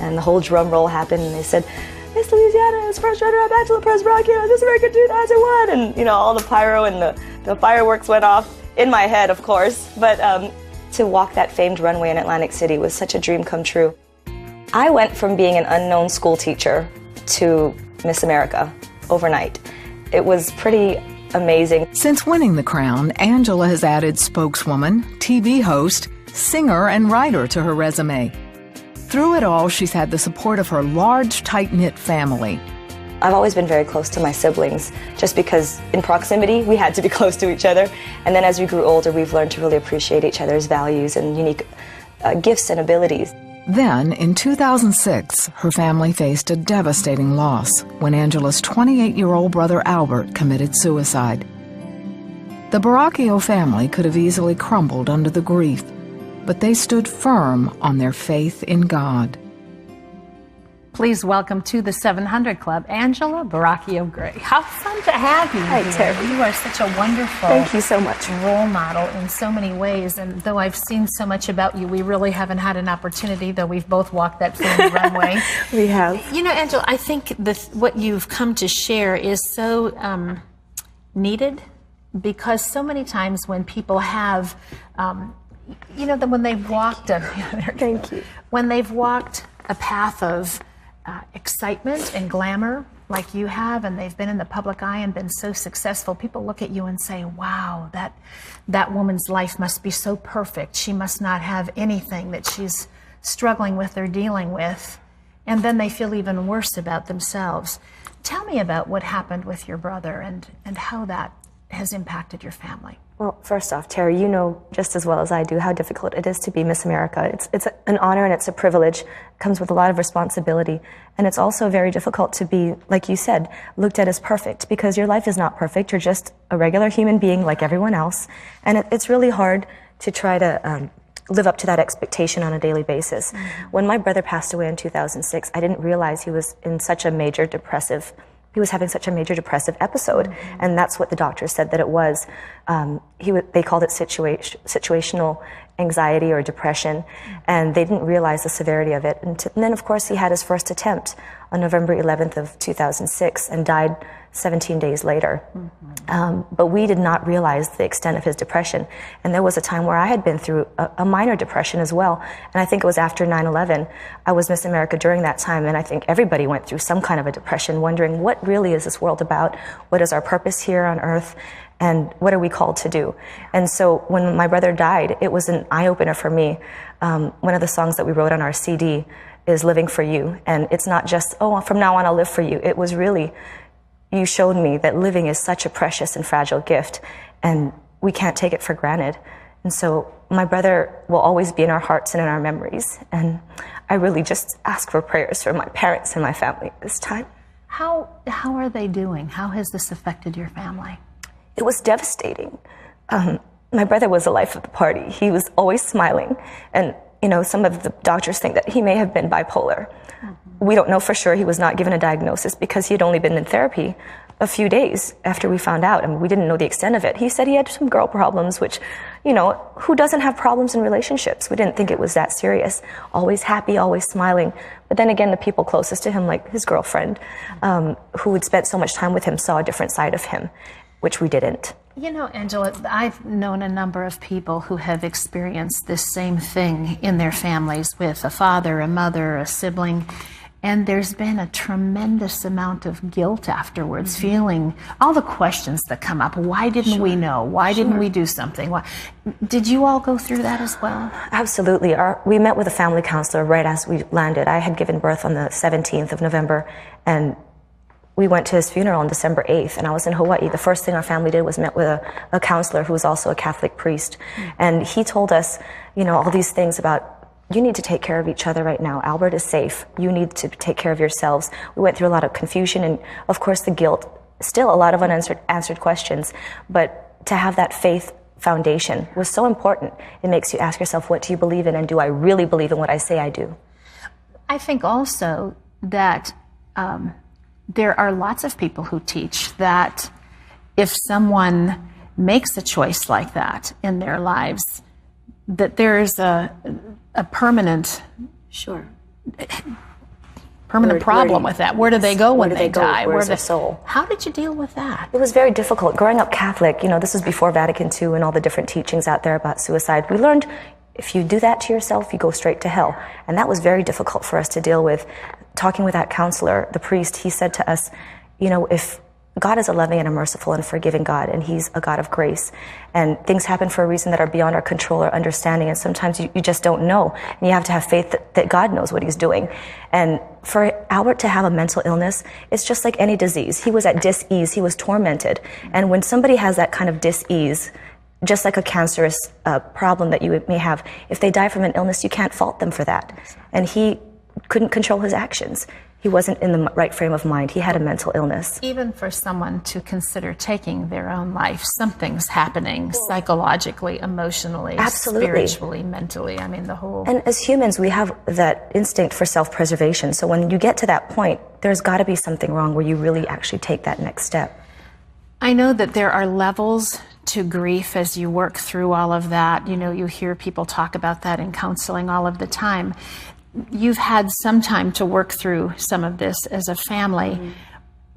and the whole drum roll happened, and they said, Miss Louisiana is first runner-up Angela Perez-Bracchio at Miss America 2001, and you know, all the pyro and the fireworks went off in my head, of course. But to walk that famed runway in Atlantic City was such a dream come true. I went from being an unknown school teacher to Miss America overnight. It was pretty amazing. Since winning the crown, Angela has added spokeswoman, TV host, singer, and writer to her resume. Through it all, she's had the support of her large, tight-knit family. I've always been very close to my siblings, just because in proximity, we had to be close to each other. And then as we grew older, we've learned to really appreciate each other's values and unique gifts and abilities. Then, in 2006, her family faced a devastating loss when Angela's 28-year-old brother Albert committed suicide. The Bracchio family could have easily crumbled under the grief, but they stood firm on their faith in God. Please welcome to the 700 Club, Angela Bracchio Gray. How fun to have you Hi, here. Terry. You are such a wonderful Thank you so much. Role model in so many ways. And though I've seen so much about you, we really haven't had an opportunity, though we've both walked that same runway. We have. You know, Angela, I think what you've come to share is so needed, because so many times when people have, you know, when they've walked Thank you. when they've walked a path of excitement and glamour like you have, and they've been in the public eye and been so successful, people look at you and say, wow, that woman's life must be so perfect. She must not have anything that she's struggling with or dealing with. And then they feel even worse about themselves. Tell me about what happened with your brother and how that has impacted your family. Well, first off, Terry, you know just as well as I do how difficult it is to be Miss America. It's an honor and it's a privilege. It comes with a lot of responsibility. And it's also very difficult to be, like you said, looked at as perfect, because your life is not perfect. You're just a regular human being like everyone else. And it's really hard to try to live up to that expectation on a daily basis. Mm-hmm. When my brother passed away in 2006, I didn't realize he was in such a major depressive he was having such a major depressive episode, mm-hmm. and that's what the doctors said that it was. They called it situational anxiety or depression, mm-hmm. and they didn't realize the severity of it. And then, of course, he had his first attempt on November 11th of 2006 and died 17 days later. Mm-hmm. But we did not realize the extent of his depression. And there was a time where I had been through a minor depression as well. And I think it was after 9/11. I was Miss America during that time, and I think everybody went through some kind of a depression, wondering what really is this world about? What is our purpose here on earth? And what are we called to do? And so when my brother died, it was an eye-opener for me. One of the songs that we wrote on our CD is Living for You. And it's not just, oh, from now on I'll live for you. It was really, you showed me that living is such a precious and fragile gift, and we can't take it for granted. And so my brother will always be in our hearts and in our memories. And I really just ask for prayers for my parents and my family at this time. How are they doing? How has this affected your family? It was devastating. My brother was the life of the party. He was always smiling. And, you know, some of the doctors think that he may have been bipolar. Mm-hmm. We don't know for sure. He was not given a diagnosis because he had only been in therapy a few days after we found out, and we didn't know the extent of it. He said he had some girl problems, which, you know, who doesn't have problems in relationships? We didn't think it was that serious. Always happy, always smiling. But then again, the people closest to him, like his girlfriend, who had spent so much time with him, saw a different side of him, which we didn't. You know, Angela, I've known a number of people who have experienced this same thing in their families with a father, a mother, a sibling, and there's been a tremendous amount of guilt afterwards, mm-hmm. feeling all the questions that come up. Why didn't we know? Why didn't we do something? Why? Did you all go through that as well? Absolutely. We met with a family counselor right as we landed. I had given birth on the 17th of November, and we went to his funeral on December 8th, and I was in Hawaii. The first thing our family did was met with a counselor who was also a Catholic priest. Mm-hmm. And he told us, you know, all these things about, you need to take care of each other right now. Albert is safe. You need to take care of yourselves. We went through a lot of confusion and, of course, the guilt. Still a lot of unanswered questions. But to have that faith foundation was so important. It makes you ask yourself, what do you believe in, and do I really believe in what I say I do? I think also that there are lots of people who teach that if someone makes a choice like that in their lives, that there is a permanent permanent problem with that. Where do they go when they die? Where's their soul? How did you deal with that? It was very difficult. Growing up Catholic, this was before Vatican II and all the different teachings out there about suicide. We learned if you do that to yourself, you go straight to hell. And that was very difficult for us to deal with. Talking with that counselor, the priest, he said to us, if God is a loving and a merciful and forgiving God, and He's a God of grace, and things happen for a reason that are beyond our control or understanding, and sometimes you just don't know, and you have to have faith that God knows what He's doing. And for Albert to have a mental illness, it's just like any disease. He was at dis-ease, he was tormented, and when somebody has that kind of dis-ease, just like a cancerous problem that you may have, if they die from an illness, you can't fault them for that. And he couldn't control his actions. He wasn't in the right frame of mind. He had a mental illness. Even for someone to consider taking their own life, something's happening psychologically, emotionally, spiritually, mentally. I mean, the whole... And as humans, we have that instinct for self-preservation. So when you get to that point, there's got to be something wrong where you really actually take that next step. I know that there are levels to grief as you work through all of that. You hear people talk about that in counseling all of the time. You've had some time to work through some of this as a family. Mm-hmm.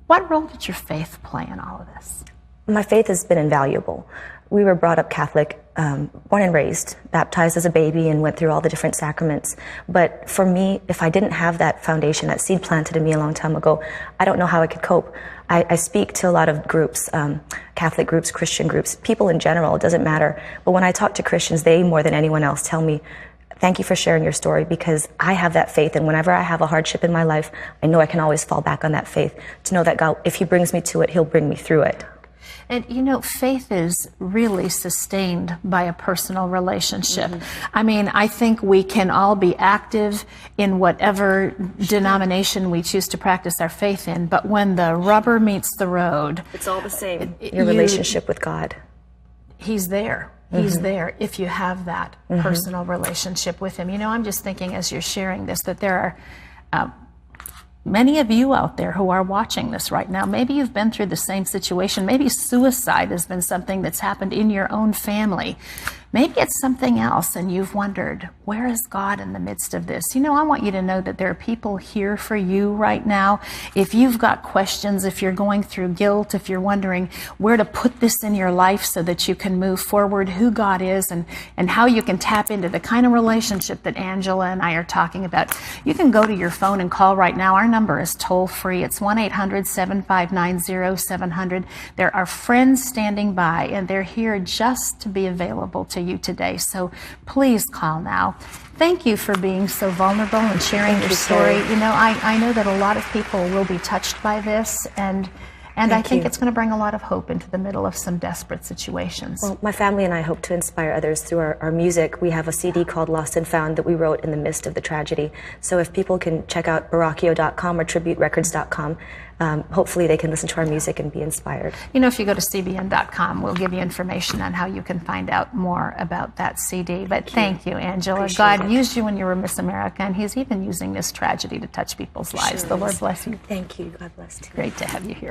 What role did your faith play in all of this? My faith has been invaluable. We were brought up Catholic, born and raised, baptized as a baby, and went through all the different sacraments. But for me, if I didn't have that foundation, that seed planted in me a long time ago, I don't know how I could cope. I speak to a lot of groups, Catholic groups, Christian groups, people in general, it doesn't matter. But when I talk to Christians, they, more than anyone else, tell me, thank you for sharing your story, because I have that faith, and whenever I have a hardship in my life, I know I can always fall back on that faith, to know that God, if He brings me to it, He'll bring me through it. And faith is really sustained by a personal relationship. Mm-hmm. I mean, I think we can all be active in whatever denomination we choose to practice our faith in, but when the rubber meets the road... It's all the same. Your relationship with God. He's there. He's there if you have that personal relationship with Him. I'm just thinking as you're sharing this that there are many of you out there who are watching this right now. Maybe you've been through the same situation. Maybe suicide has been something that's happened in your own family. Maybe it's something else and you've wondered, where is God in the midst of this? I want you to know that there are people here for you right now. If you've got questions, if you're going through guilt, if you're wondering where to put this in your life so that you can move forward, who God is and how you can tap into the kind of relationship that Angela and I are talking about, you can go to your phone and call right now. Our number is toll free. It's 1-800-759-0700. There are friends standing by and they're here just to be available to you today. So please call now. Thank you for being so vulnerable and sharing your story. I know that a lot of people will be touched by this, and I think it's going to bring a lot of hope into the middle of some desperate situations. Well, my family and I hope to inspire others through our music. We have a CD called Lost and Found that we wrote in the midst of the tragedy. So if people can check out Barakio.com or TributeRecords.com, hopefully they can listen to our music and be inspired. If you go to cbn.com, we'll give you information on how you can find out more about that CD. But thank you, Angela. God used you when you were Miss America, and He's even using this tragedy to touch people's lives. The Lord bless you. Thank you. God bless you. Great to have you here.